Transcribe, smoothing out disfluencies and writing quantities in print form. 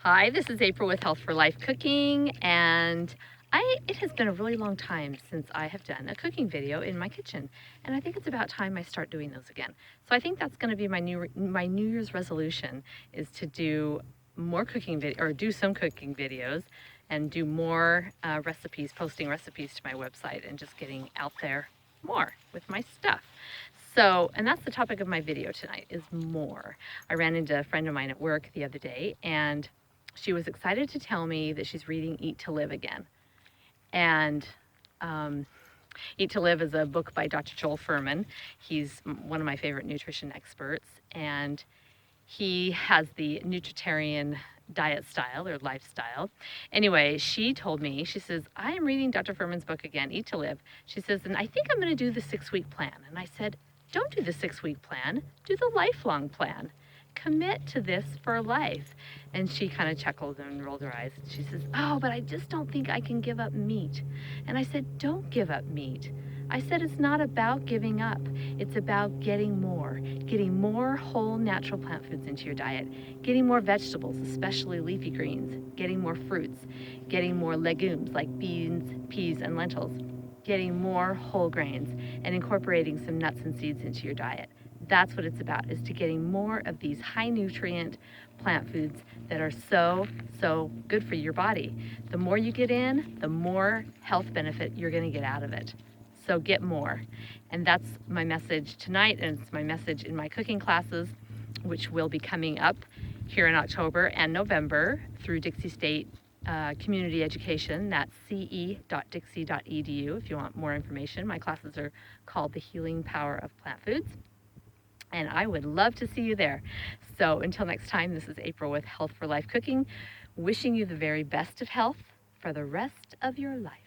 Hi, this is April with Health for Life Cooking, and it has been a really long time since I have done a cooking video in my kitchen, and I think it's about time I start doing those again. So I think that's going to be my New Year's resolution, is to do more cooking or do some cooking videos and do more recipes, posting recipes to my website and just getting out there more with my stuff. So, and that's the topic of my video tonight, is more. I ran into a friend of mine at work the other day, and she was excited to tell me that she's reading Eat to Live again. And Eat to Live is a book by Dr. Joel Fuhrman. He's one of my favorite nutrition experts, and he has the Nutritarian diet style or lifestyle. Anyway, she told me, she says, I am reading Dr. Fuhrman's book again, Eat to Live. She says, and I think I'm going to do the 6-week plan. And I said, don't do the 6-week plan, do the lifelong plan. Commit to this for life. And she kind of chuckled and rolled her eyes. She says, oh, but I just don't think I can give up meat. And I said, don't give up meat. I said, it's not about giving up. It's about getting more whole natural plant foods into your diet, getting more vegetables, especially leafy greens, getting more fruits, getting more legumes like beans, peas, and lentils, getting more whole grains, and incorporating some nuts and seeds into your diet. That's what it's about, is to getting more of these high nutrient plant foods that are so good for your body. The more you get in, the more health benefit you're going to get out of it. So get more. And that's my message tonight, and it's my message in my cooking classes, which will be coming up here in October and November through Dixie State Community Education. That's ce.dixie.edu if you want more information. My classes are called The Healing Power of Plant Foods, and I would love to see you there. So until next time, this is April with Health for Life Cooking, wishing you the very best of health for the rest of your life.